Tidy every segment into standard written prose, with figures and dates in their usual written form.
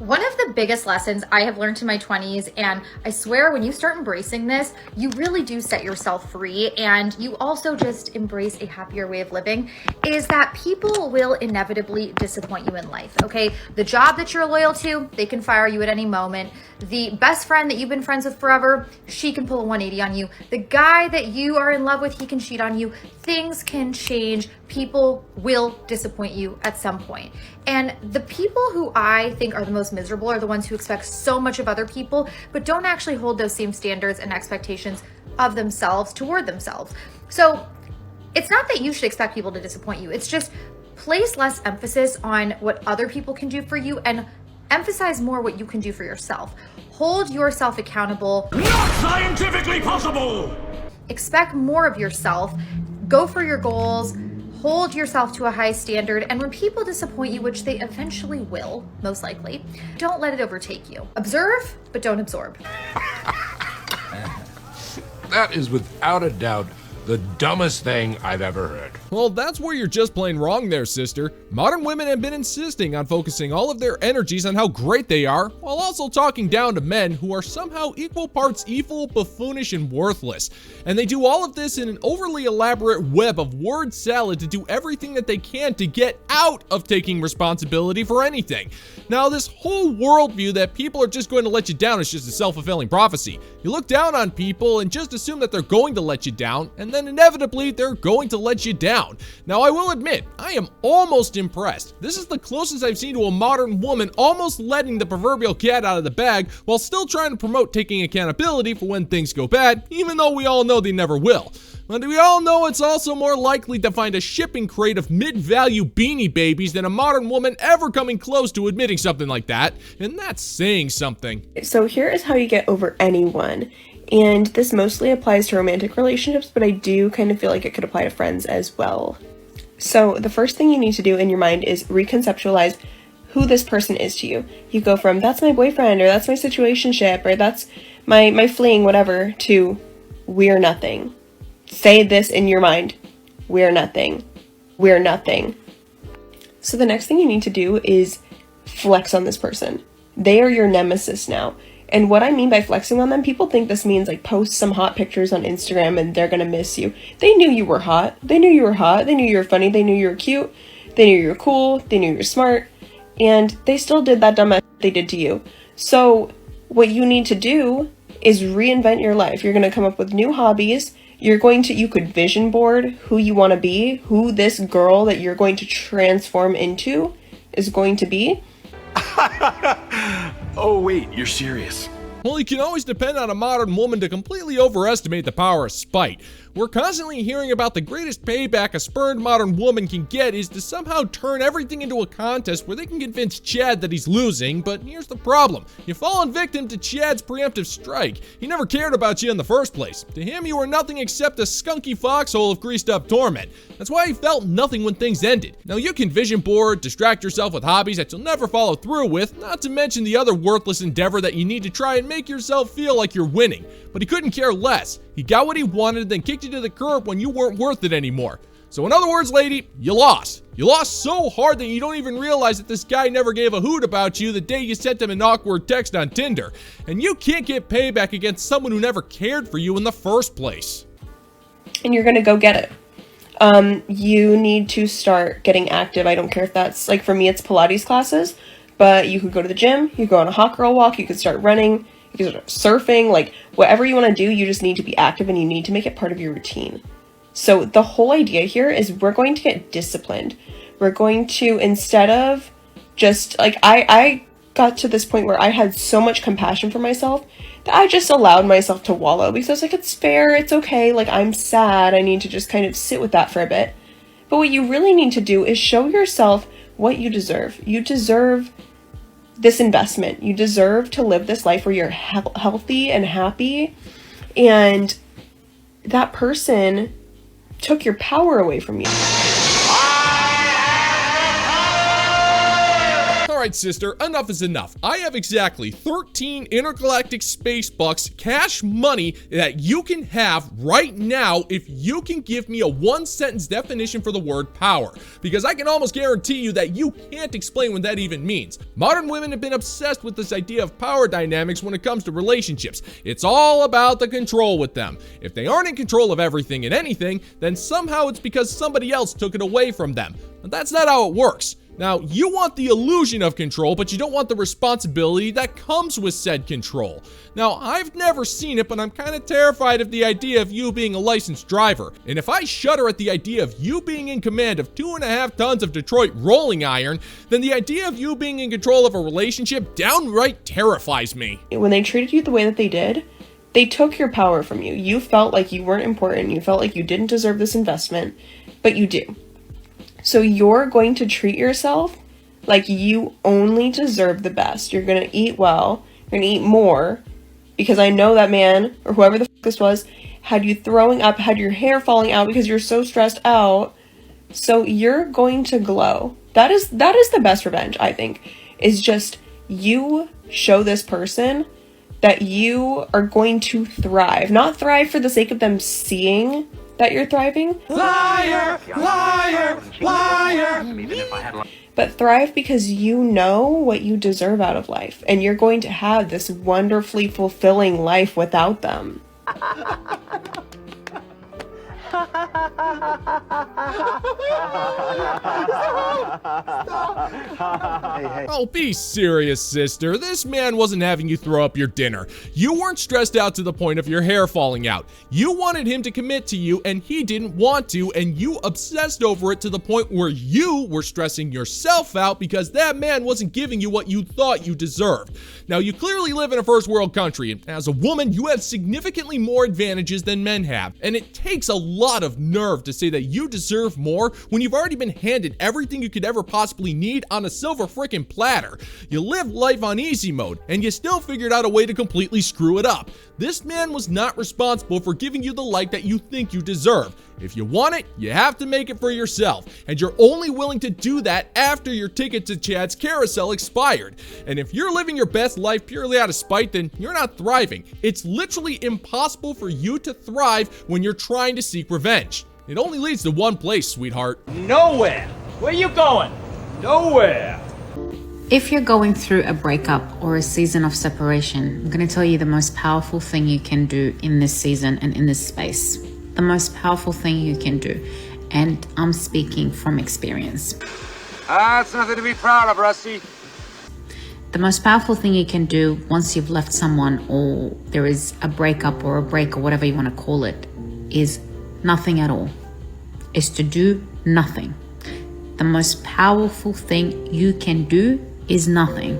One of the biggest lessons I have learned in my 20s, and I swear when you start embracing this, you really do set yourself free and you also just embrace a happier way of living, is that people will inevitably disappoint you in life, okay? The job that you're loyal to, they can fire you at any moment. The best friend that you've been friends with forever, she can pull a 180 on you. The guy that you are in love with, he can cheat on you. Things can change. People will disappoint you at some point. And the people who I think are the most miserable are the ones who expect so much of other people, but don't actually hold those same standards and expectations of themselves toward themselves. So it's not that you should expect people to disappoint you. It's just place less emphasis on what other people can do for you and emphasize more what you can do for yourself. Hold yourself accountable. Not scientifically possible! Expect more of yourself. Go for your goals. Hold yourself to a high standard, and when people disappoint you, which they eventually will, most likely, don't let it overtake you. Observe, but don't absorb. That is without a doubt the dumbest thing I've ever heard. Well, that's where you're just plain wrong there, sister. Modern women have been insisting on focusing all of their energies on how great they are, while also talking down to men who are somehow equal parts evil, buffoonish, and worthless. And they do all of this in an overly elaborate web of word salad to do everything that they can to get out of taking responsibility for anything. Now, this whole worldview that people are just going to let you down is just a self-fulfilling prophecy. You look down on people and just assume that they're going to let you down, and then inevitably they're going to let you down. Now, I will admit, I am almost impressed. This is the closest I've seen to a modern woman almost letting the proverbial cat out of the bag while still trying to promote taking accountability for when things go bad, even though we all know they never will. But we all know it's also more likely to find a shipping crate of mid-value Beanie Babies than a modern woman ever coming close to admitting something like that, and that's saying something. So here is how you get over anyone. And this mostly applies to romantic relationships, but I do kind of feel like it could apply to friends as well. So the first thing you need to do in your mind is reconceptualize who this person is to you. You go from, that's my boyfriend, or that's my situationship, or that's my fling, whatever, to we're nothing. Say this in your mind. We're nothing. We're nothing. So the next thing you need to do is flex on this person. They are your nemesis now. And what I mean by flexing on them, people think this means like post some hot pictures on Instagram and they're gonna miss you. They knew you were hot. They knew you were hot. They knew you were funny. They knew you were cute. They knew you were cool. They knew you were smart. And they still did that dumb ass they did to you. So what you need to do is reinvent your life. You're gonna come up with new hobbies. You could vision board who you want to be, who this girl that you're going to transform into is going to be. Oh wait, you're serious? Well, you can always depend on a modern woman to completely overestimate the power of spite. We're constantly hearing about the greatest payback a spurned modern woman can get is to somehow turn everything into a contest where they can convince Chad that he's losing, but here's the problem. You've fallen victim to Chad's preemptive strike. He never cared about you in the first place. To him, you were nothing except a skunky foxhole of greased up torment. That's why he felt nothing when things ended. Now, you can vision board, distract yourself with hobbies that you'll never follow through with, not to mention the other worthless endeavor that you need to try and make yourself feel like you're winning. But he couldn't care less. He got what he wanted, then kicked you to the curb when you weren't worth it anymore. So in other words, lady, you lost. You lost so hard that you don't even realize that this guy never gave a hoot about you the day you sent him an awkward text on Tinder. And you can't get payback against someone who never cared for you in the first place. And you're gonna go get it. You need to start getting active. I don't care if that's, like for me, it's Pilates classes, but you could go to the gym, you could go on a hot girl walk, you could start running, you could start surfing, like whatever you want to do, you just need to be active and you need to make it part of your routine. So the whole idea here is we're going to get disciplined. We're going to, instead of just like, I got to this point where I had so much compassion for myself that I just allowed myself to wallow because I was like, it's fair, it's okay, like I'm sad, I need to just kind of sit with that for a bit. But what you really need to do is show yourself what you deserve. You deserve this investment. You deserve to live this life where you're healthy and happy, and that person took your power away from you. Alright, sister, enough is enough. I have exactly 13 intergalactic space bucks cash money that you can have right now if you can give me a one-sentence definition for the word power. Because I can almost guarantee you that you can't explain what that even means. Modern women have been obsessed with this idea of power dynamics when it comes to relationships. It's all about the control with them. If they aren't in control of everything and anything, then somehow it's because somebody else took it away from them. But that's not how it works. Now, you want the illusion of control, but you don't want the responsibility that comes with said control. Now, I've never seen it, but I'm kind of terrified of the idea of you being a licensed driver. And if I shudder at the idea of you being in command of 2.5 tons of Detroit rolling iron, then the idea of you being in control of a relationship downright terrifies me. When they treated you the way that they did, they took your power from you. You felt like you weren't important. You felt like you didn't deserve this investment, but you do. So you're going to treat yourself like you only deserve the best. You're going to eat well. You're going to eat more. Because I know that man, or whoever the f*** this was, had you throwing up, had your hair falling out because you're so stressed out. So you're going to glow. That is the best revenge, I think. Is just you show this person that you are going to thrive. Not thrive for the sake of them seeing that you're thriving. Liar! Liar! Liar! But thrive because you know what you deserve out of life. And you're going to have this wonderfully fulfilling life without them. Oh, be serious, sister. This man wasn't having you throw up your dinner. You weren't stressed out to the point of your hair falling out. You wanted him to commit to you, and he didn't want to, and you obsessed over it to the point where you were stressing yourself out because that man wasn't giving you what you thought you deserved. Now, you clearly live in a first world country, and as a woman, you have significantly more advantages than men have, and it takes a lot of nerve to say that you deserve more when you've already been handed everything you could ever possibly need on a silver frickin' platter. You live life on easy mode, and you still figured out a way to completely screw it up. This man was not responsible for giving you the life that you think you deserve. If you want it, you have to make it for yourself, and you're only willing to do that after your ticket to Chad's carousel expired. And if you're living your best life purely out of spite, then you're not thriving. It's literally impossible for you to thrive when you're trying to seek revenge. It only leads to one place, sweetheart. Nowhere. Where you going? Nowhere. If you're going through a breakup or a season of separation, I'm going to tell you the most powerful thing you can do in this season and in this space. The most powerful thing you can do. And I'm speaking from experience. That's nothing to be proud of, Rusty. The most powerful thing you can do once you've left someone or there is a breakup or a break or whatever you want to call it is nothing at all. Is to do nothing. The most powerful thing you can do is nothing.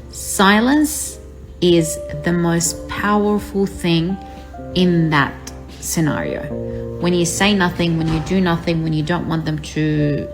Silence is the most powerful thing in that scenario. When you say nothing, when you do nothing, when you don't want them to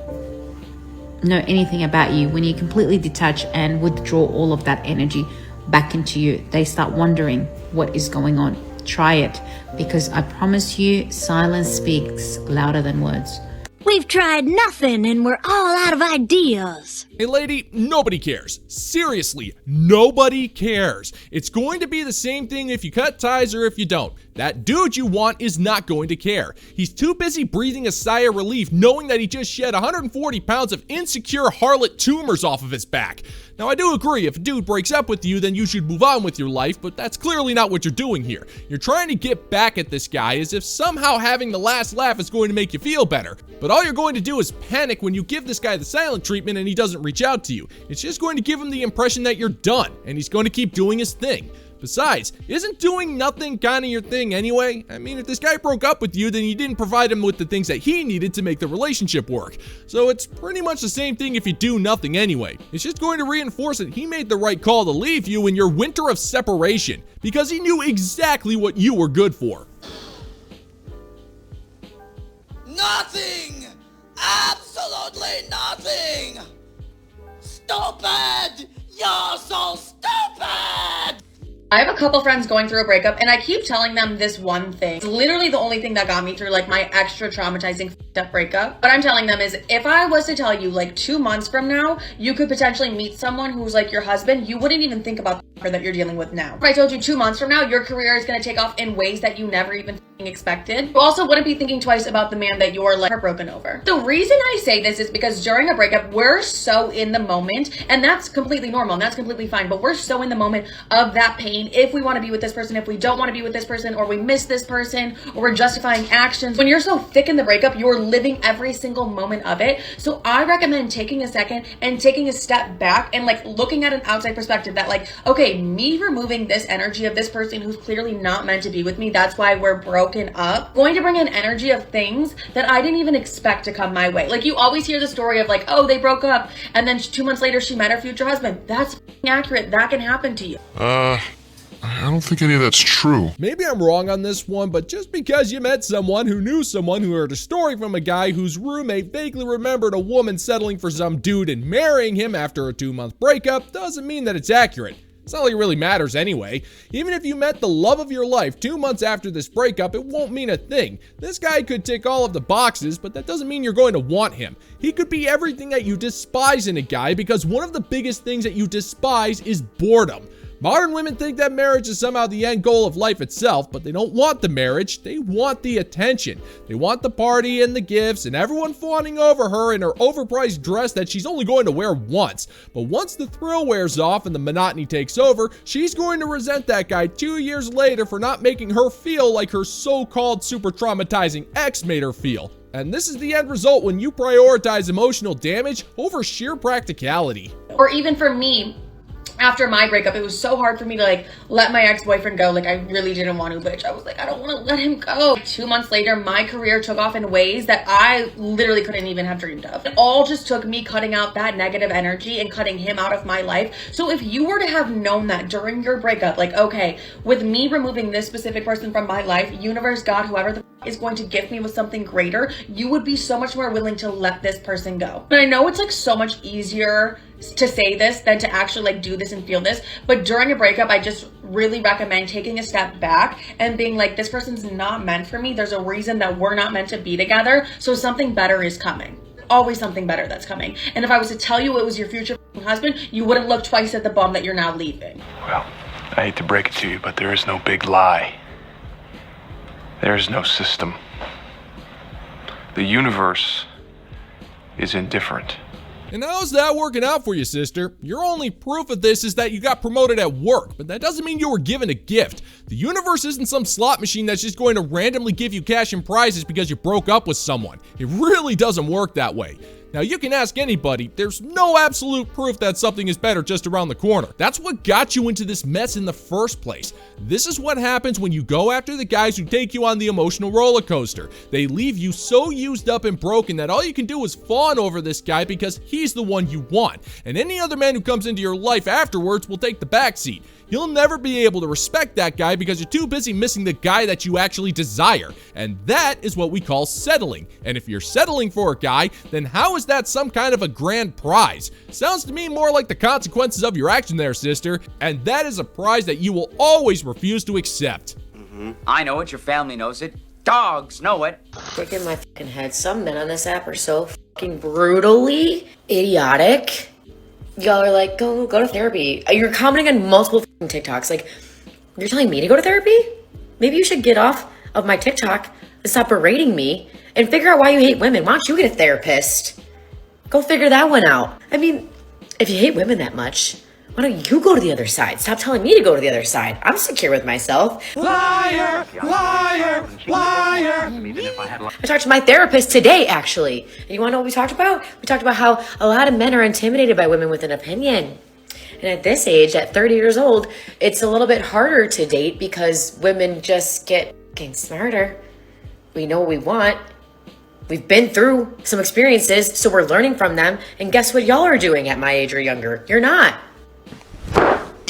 know anything about you, when you completely detach and withdraw all of that energy back into you, they start wondering what is going on. Try it, because I promise you, silence speaks louder than words. We've tried nothing and we're all out of ideas. Hey lady, nobody cares. Seriously, nobody cares. It's going to be the same thing if you cut ties or if you don't. That dude you want is not going to care. He's too busy breathing a sigh of relief knowing that he just shed 140 pounds of insecure harlot tumors off of his back. Now I do agree, if a dude breaks up with you, then you should move on with your life, but that's clearly not what you're doing here. You're trying to get back at this guy as if somehow having the last laugh is going to make you feel better. But all you're going to do is panic when you give this guy the silent treatment and he doesn't reach out to you. It's just going to give him the impression that you're done, and he's going to keep doing his thing. Besides, isn't doing nothing kind of your thing anyway? I mean, if this guy broke up with you, then you didn't provide him with the things that he needed to make the relationship work. So it's pretty much the same thing if you do nothing anyway. It's just going to reinforce that he made the right call to leave you in your winter of separation, because he knew exactly what you were good for. Nothing! Absolutely nothing! Stupid! You're so stupid! I have a couple friends going through a breakup, and I keep telling them this one thing. It's literally the only thing that got me through like my extra traumatizing f***ed up breakup. What I'm telling them is, if I was to tell you like 2 months from now, you could potentially meet someone who's like your husband, you wouldn't even think about the that you're dealing with now. If I told you 2 months from now, your career is gonna take off in ways that you never even expected, you also wouldn't be thinking twice about the man that you're like heartbroken over. The reason I say this is because during a breakup, we're so in the moment, and that's completely normal and that's completely fine, but we're so in the moment of that pain. If we want to be with this person, if we don't want to be with this person, or we miss this person, or we're justifying actions. When you're so thick in the breakup, you're living every single moment of it. So I recommend taking a second and taking a step back and like looking at an outside perspective that like, okay, me removing this energy of this person who's clearly not meant to be with me, that's why we're broken up, going to bring an energy of things that I didn't even expect to come my way. Like you always hear the story of like, oh, they broke up and then 2 months later she met her future husband. That's accurate. That can happen to you. I don't think any of that's true. Maybe I'm wrong on this one, but just because you met someone who knew someone who heard a story from a guy whose roommate vaguely remembered a woman settling for some dude and marrying him after a 2-month breakup doesn't mean that it's accurate. It's not like it really matters anyway. Even if you met the love of your life 2 months after this breakup, it won't mean a thing. This guy could tick all of the boxes, but that doesn't mean you're going to want him. He could be everything that you despise in a guy, because one of the biggest things that you despise is boredom. Modern women think that marriage is somehow the end goal of life itself, but they don't want the marriage, they want the attention. They want the party and the gifts and everyone fawning over her in her overpriced dress that she's only going to wear once. But once the thrill wears off and the monotony takes over, she's going to resent that guy 2 years later for not making her feel like her so-called super traumatizing ex made her feel. And this is the end result when you prioritize emotional damage over sheer practicality. Or even for me, after my breakup, it was so hard for me to like let my ex-boyfriend go. Like I really didn't want to, bitch. I was like, I don't want to let him go. 2 months later, my career took off in ways that I literally couldn't even have dreamed of. It all just took me cutting out that negative energy and cutting him out of my life. So if you were to have known that during your breakup, like, okay, with me removing this specific person from my life, universe, God, whoever the is going to gift me with something greater, you would be so much more willing to let this person go. And I know it's like so much easier to say this than to actually like do this and feel this, but during a breakup, I just really recommend taking a step back and being like, this person's not meant for me. There's a reason that we're not meant to be together, so something better is coming. Always something better that's coming. And if I was to tell you it was your future husband, you wouldn't look twice at the bum that you're now leaving. Well, I hate to break it to you, but there is no big lie. There is no system. The universe is indifferent. And how's that working out for you, sister? Your only proof of this is that you got promoted at work, but that doesn't mean you were given a gift. The universe isn't some slot machine that's just going to randomly give you cash and prizes because you broke up with someone. It really doesn't work that way. Now, you can ask anybody, there's no absolute proof that something is better just around the corner. That's what got you into this mess in the first place. This is what happens when you go after the guys who take you on the emotional roller coaster. They leave you so used up and broken that all you can do is fawn over this guy because he's the one you want. And any other man who comes into your life afterwards will take the backseat. You'll never be able to respect that guy because you're too busy missing the guy that you actually desire. And that is what we call settling. And if you're settling for a guy, then how is that some kind of a grand prize? Sounds to me more like the consequences of your action there, sister. And that is a prize that you will always refuse to accept. I know it, your family knows it. Dogs know it. Stick in my fucking head. Some men on this app are so fucking brutally idiotic. Y'all are like, go to therapy. You're commenting on multiple fucking TikToks. Like, you're telling me to go to therapy? Maybe you should get off of my TikTok and stop berating me and figure out why you hate women. Why don't you get a therapist? Go figure that one out. I mean, if you hate women that much, why don't you go to the other side? Stop telling me to go to the other side. I'm secure with myself. Liar, liar, liar. I talked to my therapist today, actually. And you want to know what we talked about? We talked about how a lot of men are intimidated by women with an opinion. And at this age, at 30 years old, it's a little bit harder to date because women just get getting smarter. We know what we want. We've been through some experiences, so we're learning from them. And guess what y'all are doing at my age or younger? You're not.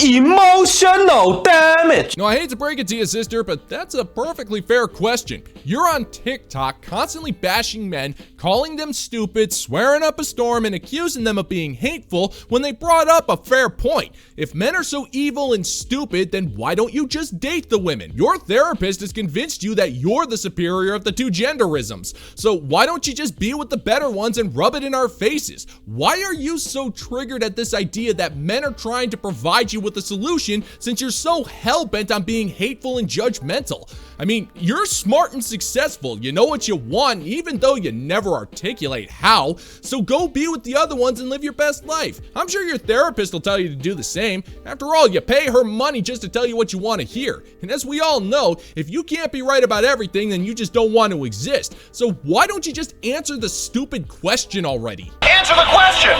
emotional damage. Now, I hate to break it to you, sister, but that's a perfectly fair question. You're on TikTok constantly bashing men, calling them stupid, swearing up a storm, and accusing them of being hateful when they brought up a fair point. If men are so evil and stupid, then why don't you just date the women? Your therapist has convinced you that you're the superior of the two genderisms. So why don't you just be with the better ones and rub it in our faces? Why are you so triggered at this idea that men are trying to provide you with a solution since you're so hell-bent on being hateful and judgmental? I mean, you're smart and successful. You know what you want, even though you never articulate how. So go be with the other ones and live your best life. I'm sure your therapist will tell you to do the same. After all, you pay her money just to tell you what you want to hear. And as we all know, if you can't be right about everything, then you just don't want to exist. So why don't you just answer the stupid question already? Answer the question!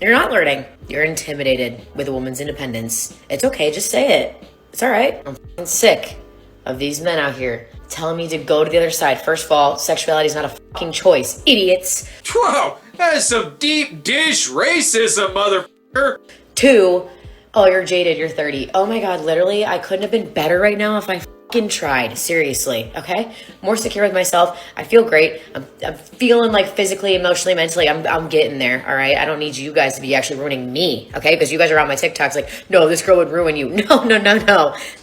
You're not learning. You're intimidated with a woman's independence. It's okay, just say it. It's alright. I'm f***ing sick of these men out here telling me to go to the other side. First of all, sexuality is not a fucking choice. Idiots. Whoa, that is some deep dish racism, motherfucker. 2, oh, you're jaded, you're 30. Oh my god, literally, I couldn't have been better right now if I fucking tried. Seriously, okay? More secure with myself. I feel great. I'm feeling like physically, emotionally, mentally, I'm getting there, all right? I don't need you guys to be actually ruining me, okay? Because you guys are on my TikToks like, no, this girl would ruin you.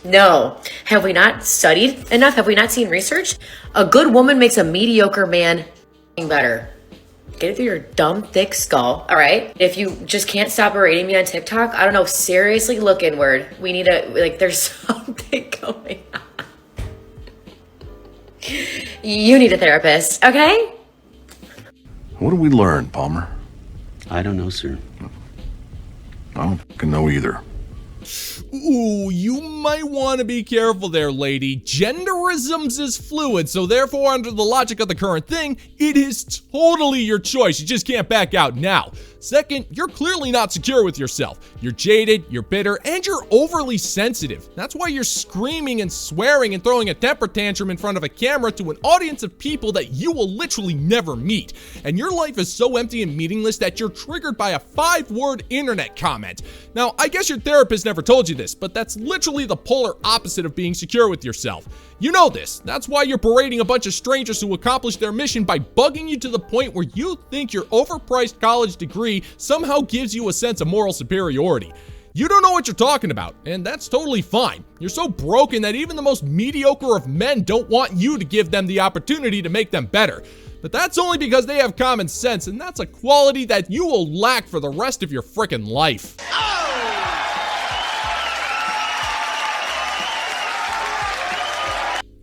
No. Have we not studied enough? Have we not seen research? A good woman makes a mediocre man better. Get it through your dumb, thick skull, all right? If you just can't stop berating me on TikTok, I don't know, seriously look inward. We need to, like, there's something going on. You need a therapist, okay? What did we learn, Palmer? I don't know, sir. I don't fucking know either. Ooh, you might want to be careful there, lady. Genderisms is fluid, so therefore, under the logic of the current thing, it is totally your choice. You just can't back out now. Second, you're clearly not secure with yourself. You're jaded, you're bitter, and you're overly sensitive. That's why you're screaming and swearing and throwing a temper tantrum in front of a camera to an audience of people that you will literally never meet. And your life is so empty and meaningless that you're triggered by a 5-word internet comment. Now, I guess your therapist never told you this, but that's literally the polar opposite of being secure with yourself. You know this. That's why you're berating a bunch of strangers who accomplish their mission by bugging you to the point where you think your overpriced college degree somehow gives you a sense of moral superiority. You don't know what you're talking about, and that's totally fine. You're so broken that even the most mediocre of men don't want you to give them the opportunity to make them better. But that's only because they have common sense, and that's a quality that you will lack for the rest of your frickin' life.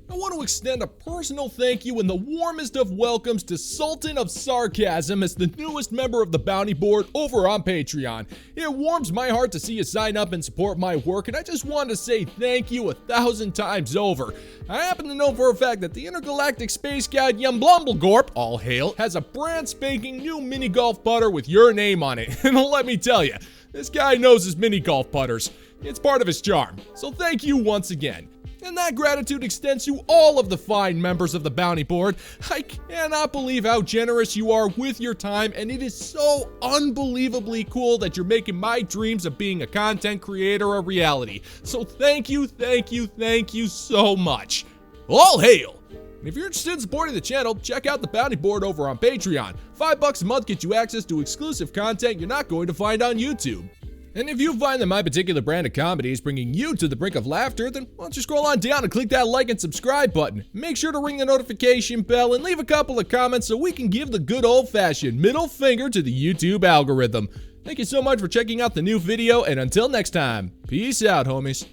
I want to extend a personal thank you and the warmest of welcomes to Sultan of Sarcasm as the newest member of the Bounty Board over on Patreon. It warms my heart to see you sign up and support my work, and I just wanted to say thank you 1,000 times over. I happen to know for a fact that the Intergalactic Space Guide Yumblumblegorp, all hail, has a brand spanking new mini golf putter with your name on it. And let me tell you, this guy knows his mini golf putters. It's part of his charm. So thank you once again. And that gratitude extends to all of the fine members of the Bounty Board. I cannot believe how generous you are with your time, and it is so unbelievably cool that you're making my dreams of being a content creator a reality. So thank you so much. All hail! And if you're interested in supporting the channel, check out the Bounty Board over on Patreon. $5 a month gets you access to exclusive content you're not going to find on YouTube. And if you find that my particular brand of comedy is bringing you to the brink of laughter, then why don't you scroll on down and click that like and subscribe button. Make sure to ring the notification bell and leave a couple of comments so we can give the good old-fashioned middle finger to the YouTube algorithm. Thank you so much for checking out the new video, and until next time, peace out, homies.